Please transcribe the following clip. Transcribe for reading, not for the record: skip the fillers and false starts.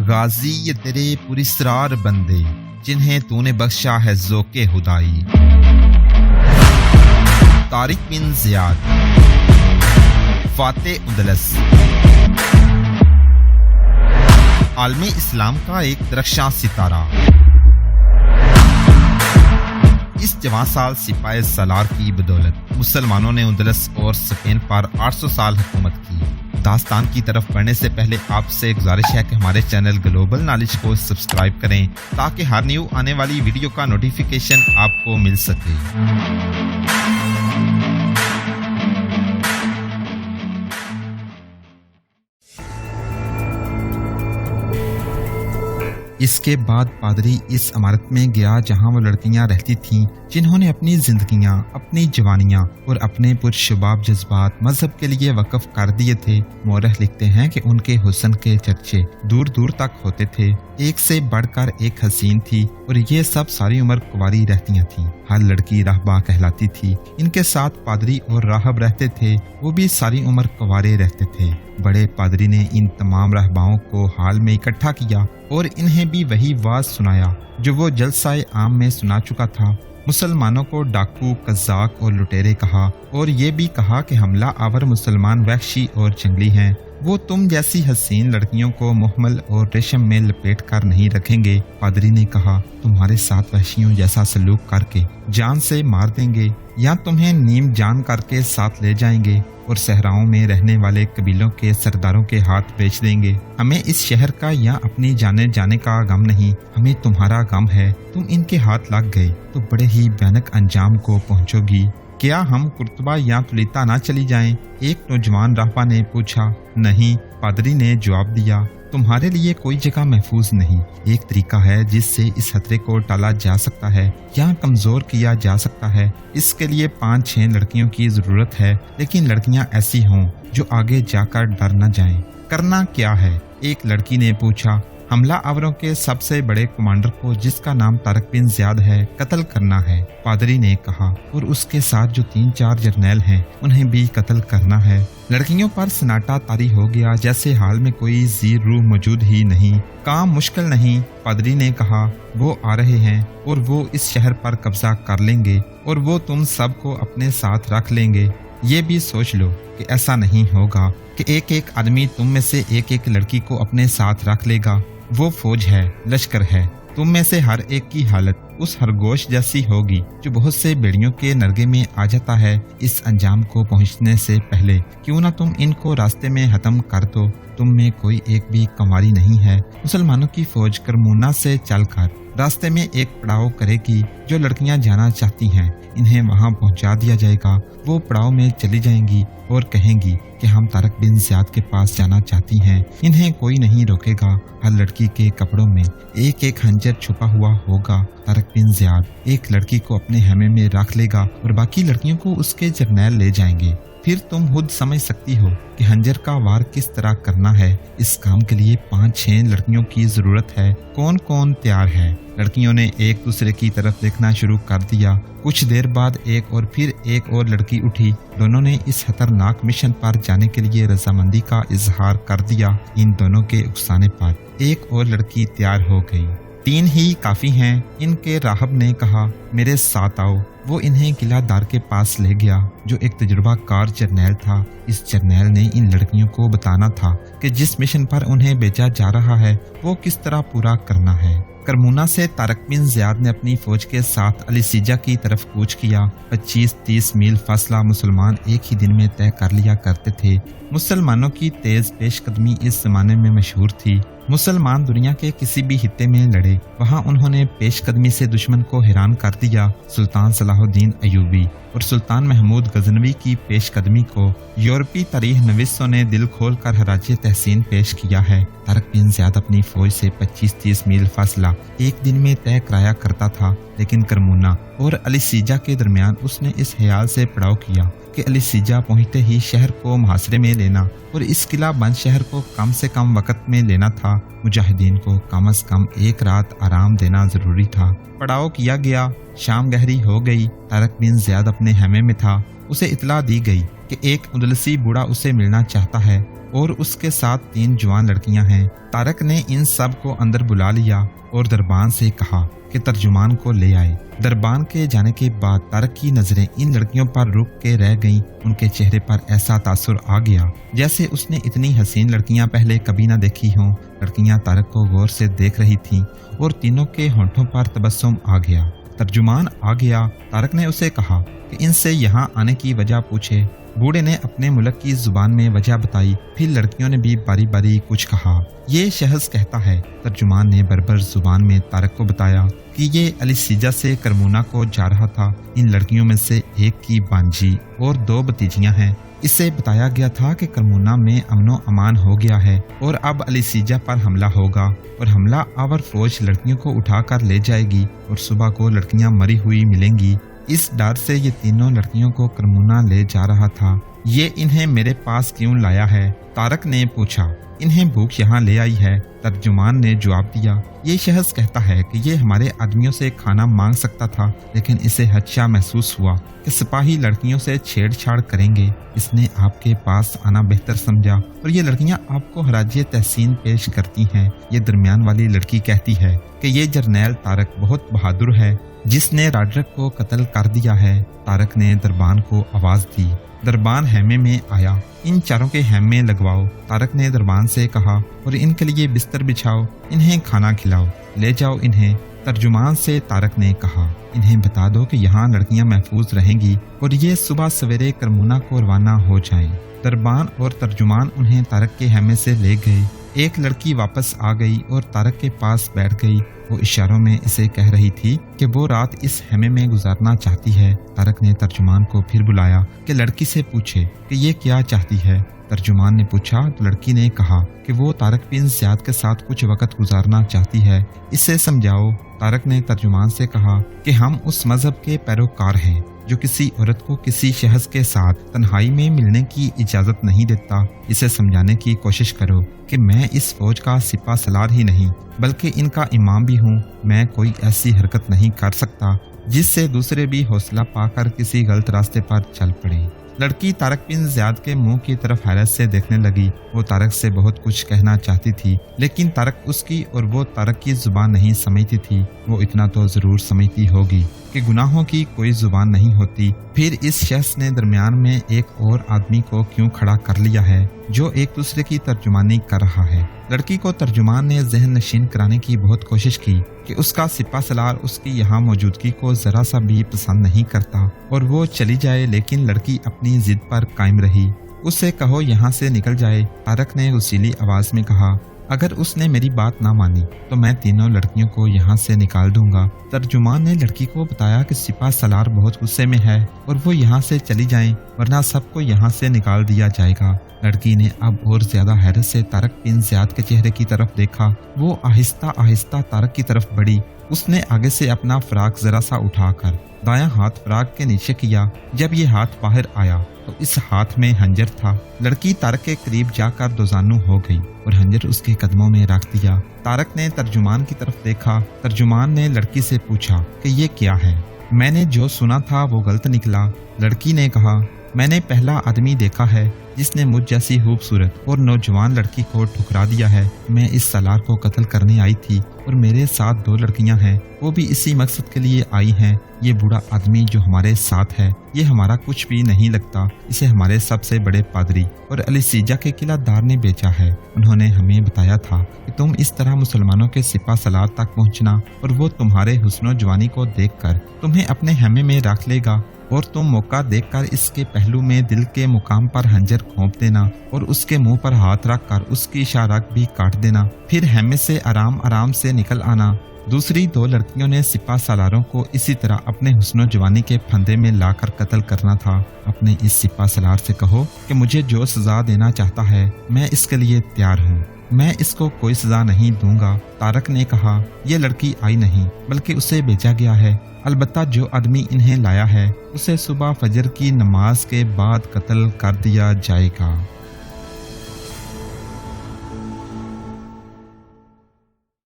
गाजी ये तेरे पुरिसरार बंदे जिन्हें तूने बख्शा है ज़ोक़े खुदाई। तारिक बिन ज़ियाद, फ़ातेह उंदलस। आलमी इस्लाम का एक दरख्शां सितारा। इस जवां साल सिपाही सालार की बदौलत मुसलमानों ने उंदलस और स्पेन पर 800 साल हुकूमत की। दास्तान की तरफ बढ़ने से पहले आपसे गुजारिश है कि हमारे चैनल ग्लोबल नॉलेज को सब्सक्राइब करें ताकि हर न्यू आने वाली वीडियो का नोटिफिकेशन आपको मिल सके। इसके बाद पादरी इस इमारत में गया जहां वो लड़कियां रहती थीं जिन्होंने अपनी जिंदगियां, अपनी जवानियां और अपने पुरशबाब जज्बात मजहब के लिए वक्फ कर दिए थे। मौरख लिखते हैं कि उनके हुस्न के चर्चे दूर दूर तक होते थे। एक से बढ़कर एक हसीन थी और ये सब सारी उम्र कुंवारी रहती थीं। हर लड़की रहबा कहलाती थी। इनके साथ पादरी और राहब रहते थे, वो भी सारी उम्र कुंवारे रहते थे। बड़े पादरी ने इन तमाम रहबाओं को हाल में इकट्ठा किया और इन्हें भी वही वाज सुनाया जो वो जलसाए आम में सुना चुका था। मुसलमानों को डाकू, कज़ाक और लुटेरे कहा और ये भी कहा कि हमला आवर मुसलमान वहशी और जंगली हैं। वो तुम जैसी हसीन लड़कियों को मुहमल और रेशम में लपेट कर नहीं रखेंगे। पादरी ने कहा, तुम्हारे साथ वहशियों जैसा सलूक करके जान से मार देंगे या तुम्हें नीम जान करके साथ ले जाएंगे और सहराओं में रहने वाले कबीलों के सरदारों के हाथ बेच देंगे। हमें इस शहर का या अपनी जाने जाने का गम नहीं, हमें तुम्हारा गम है। तुम इनके हाथ लग गए तो बड़े ही भयानक अंजाम को पहुंचोगी। क्या हम कुर्तबा या तुलिता ना चली जाएं? एक नौजवान राहबा ने पूछा। नहीं, पादरी ने जवाब दिया, तुम्हारे लिए कोई जगह महफूज नहीं। एक तरीका है जिससे इस खतरे को टाला जा सकता है या कमजोर किया जा सकता है। इसके लिए 5-6 लड़कियों की जरूरत है, लेकिन लड़कियां ऐसी हों जो आगे जाकर डर न जाएं। करना क्या है? एक लड़की ने पूछा। हमला आवरों के सबसे बड़े कमांडर को, जिसका नाम तारिक बिन ज़ियाद है, कत्ल करना है, पादरी ने कहा। और उसके साथ जो 3-4 जर्नैल हैं उन्हें भी कत्ल करना है। लड़कियों पर सन्नाटा तारी हो गया, जैसे हाल में कोई ज़ीर रूह मौजूद ही नहीं। काम मुश्किल नहीं, पादरी ने कहा। वो आ रहे हैं और वो इस शहर पर कब्जा कर लेंगे और वो तुम सबको अपने साथ रख लेंगे। ये भी सोच लो कि ऐसा नहीं होगा कि एक एक आदमी तुम में से एक एक लड़की को अपने साथ रख लेगा। वो फौज है, लश्कर है। तुम में से हर एक की हालत उस खरगोश जैसी होगी जो बहुत से बेड़ियों के नरगे में आ जाता है। इस अंजाम को पहुंचने से पहले क्यों ना तुम इनको रास्ते में खत्म कर दो। तुम में कोई एक भी कंवारी नहीं है। मुसलमानों की फौज करमुना से चलकर रास्ते में एक पड़ाव करेगी। जो लड़कियां जाना चाहती हैं इन्हें वहां पहुंचा दिया जाएगा। वो पड़ाव में चली जाएंगी और कहेंगी कि हम तारिक बिन ज़ियाद के पास जाना चाहती हैं। इन्हें कोई नहीं रोकेगा। हर लड़की के कपड़ों में एक एक खंजर छुपा हुआ होगा। तारिक बिन ज़ियाद एक लड़की को अपने हेमे में रख लेगा और बाकी लड़कियों को उसके जर्नैल ले जाएंगे। फिर तुम खुद समझ सकती हो कि खंजर का वार किस तरह करना है। इस काम के लिए 5-6 लड़कियों की जरूरत है। कौन कौन तैयार है? लड़कियों ने एक दूसरे की तरफ देखना शुरू कर दिया। कुछ देर बाद एक और फिर एक और लड़की उठी। दोनों ने इस खतरनाक मिशन पर जाने के लिए रजामंदी का इजहार कर दिया। इन दोनों के उकसाने पर एक और लड़की तैयार हो गई। 3 ही काफी हैं, इनके राहब ने कहा। मेरे साथ आओ। वो इन्हें किलादार के पास ले गया जो एक तजुर्बाकार जर्नैल था। इस जर्नैल ने इन लड़कियों को बताना था कि जिस मिशन पर उन्हें भेजा जा रहा है वो किस तरह पूरा करना है। करमुना से तारिक बिन ज़ियाद ने अपनी फौज के साथ अलीसीजा की तरफ कूच किया। 25-30 मील फासला मुसलमान एक ही दिन में तय कर लिया करते थे। मुसलमानों की तेज पेशकदमी इस जमाने में मशहूर थी। मुसलमान दुनिया के किसी भी हिस्से में लड़े, वहां उन्होंने पेशकदमी से दुश्मन को हैरान कर दिया। सुल्तान सलाहुद्दीन अयूबी और सुल्तान महमूद गजनवी की पेशकदमी को यूरोपी तारीख नवीसों ने दिल खोल कर हराजे तहसीन पेश किया है। तारिक बिन ज़ियाद अपनी फौज से 25-30 मील फासला एक दिन में तय कराया करता था, लेकिन करमुना और अलीसीजा के दरमियान उसने इस ख्याल से पड़ाव किया कि अलीसीजा पहुंचते ही शहर को मुहासरे में लेना और इस किला बंद शहर को कम से कम वक्त में लेना था। मुजाहिदीन को कम से कम एक रात आराम देना जरूरी था। पड़ाव किया गया। शाम गहरी हो गई। तारिक बिन ज़ियाद अपने हेमे में था। उसे इतला दी गई कि एक मुदलसी बूढ़ा उसे मिलना चाहता है और उसके साथ 3 जवान लड़कियां हैं। तारक ने इन सब को अंदर बुला लिया और दरबान से कहा कि तर्जुमान को ले आए। दरबान के जाने के बाद तारक की नजरें इन लड़कियों पर रुक के रह गईं। उनके चेहरे पर ऐसा तासुर आ गया जैसे उसने इतनी हसीन लड़कियां पहले कभी न देखी हों। लड़कियां तारक को गौर से देख रही थीं और तीनों के होंठों पर तबस्सुम आ गया। तर्जुमान आ गया। तारक ने उसे कहा कि इनसे यहाँ आने की वजह पूछे। बूढ़े ने अपने मुल्क की जुबान में वजह बताई। फिर लड़कियों ने भी बारी बारी कुछ कहा। ये शख्स कहता है, तर्जुमान ने बर्बर जुबान में तारक को बताया कि ये अलीसीजा से करमुना को जा रहा था। इन लड़कियों में से एक की बांजी और 2 भतीजियां हैं। इससे बताया गया था कि करमुना में अमनो अमान हो गया है और अब अलीसीजा पर हमला होगा और हमला आवर फौज लड़कियों को उठा कर ले जाएगी और सुबह को लड़कियां मरी हुई मिलेंगी। इस डर से ये तीनों लड़कियों को करमुना ले जा रहा था। ये इन्हें मेरे पास क्यों लाया है? तारक ने पूछा। इन्हें भूख यहाँ ले आई है, तर्जुमान ने जवाब दिया। ये शख्स कहता है कि ये हमारे आदमियों से खाना मांग सकता था, लेकिन इसे हदशा महसूस हुआ कि सिपाही लड़कियों से छेड़छाड़ करेंगे। इसने आपके पास आना बेहतर समझा और ये लड़कियां आपको हराजे तहसीन पेश करती हैं। ये दरमियान वाली लड़की कहती है कि ये जर्नैल तारक बहुत बहादुर है जिसने राड्रक को कत्ल कर दिया है। तारक ने दरबान को आवाज दी। दरबान हैमे में आया। इन चारों के हैमे लगवाओ, तारक ने दरबान से कहा, और इनके लिए बिस्तर बिछाओ, इन्हें खाना खिलाओ, ले जाओ इन्हें। तर्जुमान से तारक ने कहा, इन्हें बता दो कि यहाँ लड़कियां महफूज रहेंगी और ये सुबह सवेरे करमुना को रवाना हो जाएं। दरबान और तर्जुमान उन्हें तारक के हैमे से ले गए। एक लड़की वापस आ गई और तारक के पास बैठ गई। वो इशारों में इसे कह रही थी कि वो रात इस हैमे में गुजारना चाहती है। तारक ने तर्जुमान को फिर बुलाया कि लड़की से पूछे कि ये क्या चाहती है। तर्जुमान ने पूछा तो लड़की ने कहा कि वो तारक बिन ज़ियाद के साथ कुछ वक्त गुजारना चाहती है, इसे समझाओ। तारक ने तर्जुमान से कहा कि हम उस मजहब के पैरोकार हैं जो किसी औरत को किसी शख्स के साथ तन्हाई में मिलने की इजाजत नहीं देता। इसे समझाने की कोशिश करो कि मैं इस फौज का सिपा सलार ही नहीं बल्कि इनका इमाम भी हूँ। मैं कोई ऐसी हरकत नहीं कर सकता जिससे दूसरे भी हौसला पाकर किसी गलत रास्ते पर चल पड़े। लड़की तारक बिन ज़ियाद के मुंह की तरफ हैरत से देखने लगी। वो तारक से बहुत कुछ कहना चाहती थी, लेकिन तारक उसकी और वो तारक की जुबान नहीं समझती थी। वो इतना तो जरूर समझती होगी कि गुनाहों की कोई जुबान नहीं होती। फिर इस शख्स ने दरमियान में एक और आदमी को क्यों खड़ा कर लिया है जो एक दूसरे की तर्जुमानी कर रहा है। लड़की को तर्जुमान ने जहन नशीन कराने की बहुत कोशिश की कि उसका सिपा सलार उसकी यहाँ मौजूदगी को जरा सा भी पसंद नहीं करता और वो चली जाए, लेकिन लड़की अपनी जिद पर कायम रही। उससे कहो यहाँ से निकल जाए। तारक ने गुस्सीली आवाज में कहा, अगर उसने मेरी बात ना मानी तो मैं तीनों लड़कियों को यहाँ से निकाल दूंगा। तर्जुमान ने लड़की को बताया कि सिपा सलार बहुत गुस्से में है और वो यहाँ से चली जाएं, वरना सबको यहाँ से निकाल दिया जाएगा। लड़की ने अब और ज्यादा हैरत से तारक बिन ज़ियाद के चेहरे की तरफ देखा। वो आहिस्ता आहिस्ता तारक की तरफ बढ़ी। उसने आगे से अपना फ्राक जरा सा उठाकर दायां हाथ फ्राक के नीचे किया। जब ये हाथ बाहर आया तो इस हाथ में हंजर था। लड़की तारक के करीब जाकर दोजानू हो गई और हंजर उसके कदमों में रख दिया। तारक ने तर्जुमान की तरफ देखा। तर्जुमान ने लड़की से पूछा कि ये क्या है? मैंने जो सुना था वो गलत निकला। लड़की ने कहा, मैंने पहला आदमी देखा है जिसने मुझ जैसी खूबसूरत और नौजवान लड़की को ठुकरा दिया है। मैं इस सलार को कत्ल करने आई थी और मेरे साथ 2 लड़कियां हैं, वो भी इसी मकसद के लिए आई हैं। ये बूढ़ा आदमी जो हमारे साथ है ये हमारा कुछ भी नहीं लगता। इसे हमारे सबसे बड़े पादरी और अलीसीजा के किलादार ने बेचा है। उन्होंने हमें बताया था कि तुम इस तरह मुसलमानों के सिपा सलार तक पहुंचना और वो तुम्हारे हुस्नो जवानी को देखकर तुम्हें अपने हैमे में रख लेगा और तुम मौका देखकर इसके पहलू में दिल के मुकाम पर हंजर घोंप देना और उसके मुंह पर हाथ रखकर उसकी शारक भी काट देना। फिर हैमे से आराम आराम से निकल आना। दूसरी 2 लड़कियों ने सिपा सलारों को इसी तरह अपने हुस्नो जवानी के फंदे में लाकर कत्ल करना था। अपने इस सिपा सलार से कहो कि मुझे जो सजा देना चाहता है मैं इसके लिए तैयार हूँ। मैं इसको कोई सजा नहीं दूंगा। तारक ने कहा, ये लड़की आई नहीं बल्कि उसे बेचा गया है। अलबत्ता जो आदमी इन्हें लाया है उसे सुबह फजर की नमाज के बाद कत्ल कर दिया जाएगा।